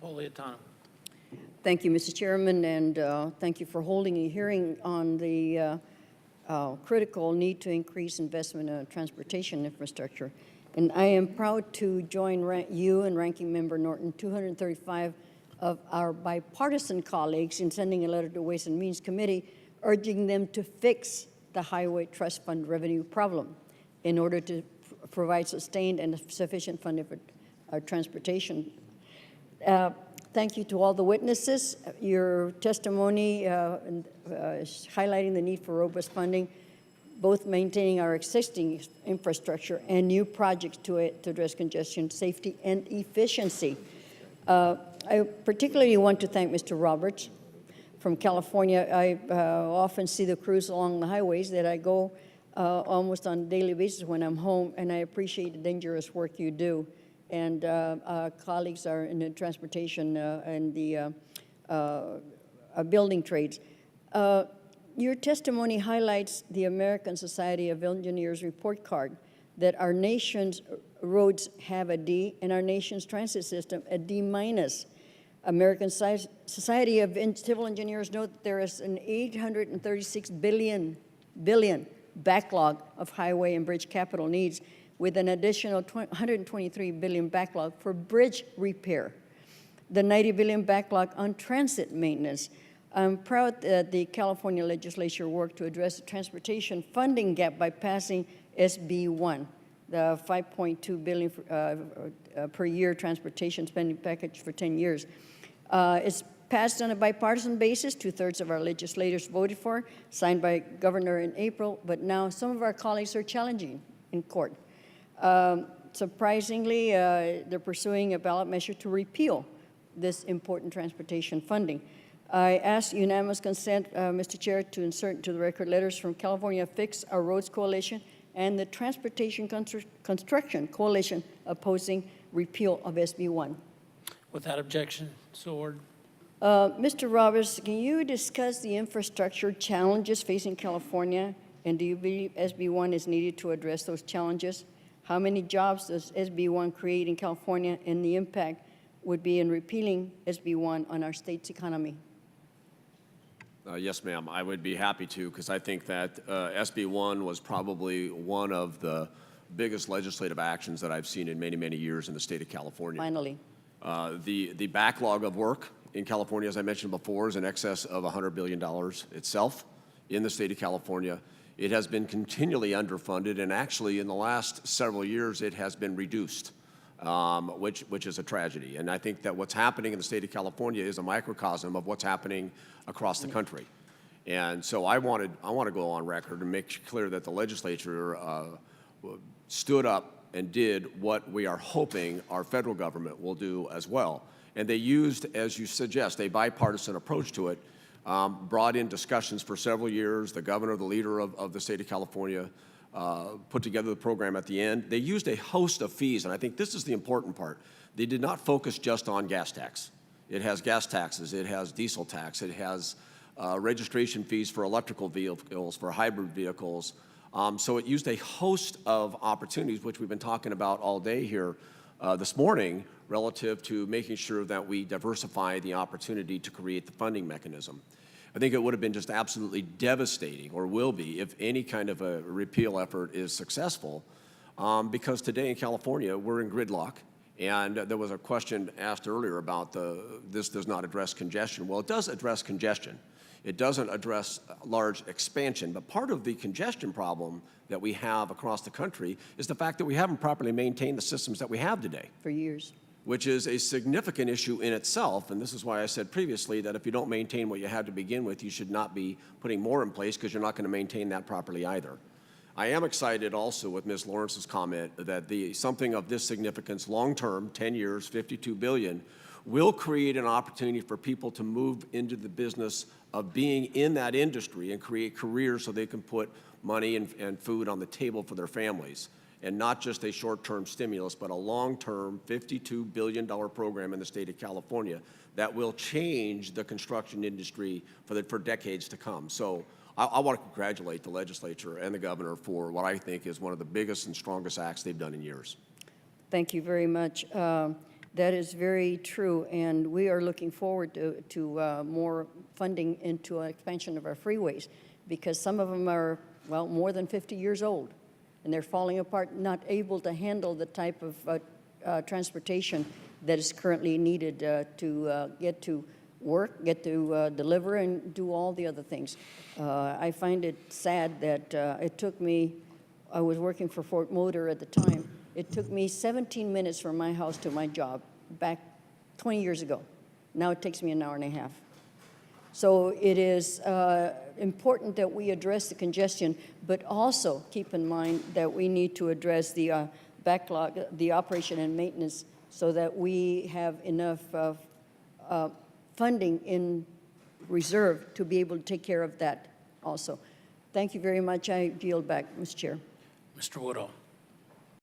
Napolitano. Thank you, Mr. Chairman, and thank you for holding a hearing on the critical need to increase investment in transportation infrastructure. And I am proud to join you and Ranking Member Norton, 235 of our bipartisan colleagues, in sending a letter to Ways and Means Committee urging them to fix the Highway Trust Fund revenue problem in order to provide sustained and sufficient funding for transportation. Thank you to all the witnesses. Your testimony is highlighting the need for robust funding, both maintaining our existing infrastructure and new projects to address congestion, safety, and efficiency. I particularly want to thank Mr. Roberts from California. I often see the crews along the highways that I go almost on a daily basis when I'm home, and I appreciate the dangerous work you do. And colleagues are in the transportation and the building trades. Your testimony highlights the American Society of Engineers report card that our nation's roads have a D and our nation's transit system a D minus. American Society of Civil Engineers note that there is an $836 billion backlog of highway and bridge capital needs, with an additional $123 billion backlog for bridge repair, the $90 billion backlog on transit maintenance. I'm proud that the California legislature worked to address the transportation funding gap by passing SB 1, the $5.2 billion per year transportation spending package for 10 years. It's passed on a bipartisan basis. 2/3 of our legislators voted for, signed by Governor in April, but now some of our colleagues are challenging in court. Surprisingly, they're pursuing a ballot measure to repeal this important transportation funding. I ask unanimous consent, Mr. Chair, to insert into the record letters from California Fix Our Roads Coalition and the Transportation Construction Coalition opposing repeal of SB 1. Without objection, so ordered. Mr. Roberts, can you discuss the infrastructure challenges facing California, and do you believe SB 1 is needed to address those challenges? How many jobs does SB 1 create in California, and the impact would be in repealing SB 1 on our state's economy? Yes, ma'am. I would be happy to, because I think that SB 1 was probably one of the biggest legislative actions that I've seen in many, many years in the state of California. Finally. The backlog of work in California, as I mentioned before, is in excess of $100 billion itself in the state of California. It has been continually underfunded, and actually in the last several years it has been reduced, which is a tragedy. And I think that what's happening in the state of California is a microcosm of what's happening across the country. And so I want to go on record and make clear that the legislature stood up and did what we are hoping our federal government will do as well. And they used, as you suggest, a bipartisan approach to it. Brought in discussions for several years. The governor, the leader of the state of California, put together the program at the end. They used a host of fees, and I think this is the important part. They did not focus just on gas tax. It has gas taxes, it has diesel tax, it has registration fees for electrical vehicles, for hybrid vehicles. So it used a host of opportunities, which we've been talking about all day here this morning, relative to making sure that we diversify the opportunity to create the funding mechanism. I think it would have been just absolutely devastating, or will be, if any kind of a repeal effort is successful, because today in California, we're in gridlock. And there was a question asked earlier about this does not address congestion. Well, it does address congestion. It doesn't address large expansion, but part of the congestion problem that we have across the country is the fact that we haven't properly maintained the systems that we have today. For years. Which is a significant issue in itself, and this is why I said previously that if you don't maintain what you had to begin with, you should not be putting more in place, because you're not going to maintain that properly either. I am excited also with Ms. Lawrence's comment that something of this significance, long-term, 10 years, $52 billion, will create an opportunity for people to move into the business of being in that industry and create careers so they can put money and food on the table for their families. And not just a short-term stimulus, but a long-term $52 billion program in the state of California that will change the construction industry for decades to come. So I want to congratulate the legislature and the governor for what I think is one of the biggest and strongest acts they've done in years. Thank you very much. That is very true, and we are looking forward to more funding into an expansion of our freeways, because some of them are, well, more than 50 years old, and they're falling apart, not able to handle the type of transportation that is currently needed to get to work, get to deliver, and do all the other things. I find it sad that it took me, I was working for Ford Motor at the time, it took me 17 minutes from my house to my job back 20 years ago. Now it takes me an hour and a half. So it is important that we address the congestion, but also keep in mind that we need to address the backlog, the operation and maintenance, so that we have enough funding in reserve to be able to take care of that also. Thank you very much. I yield back, Mr. Chair. Mr. Woodall.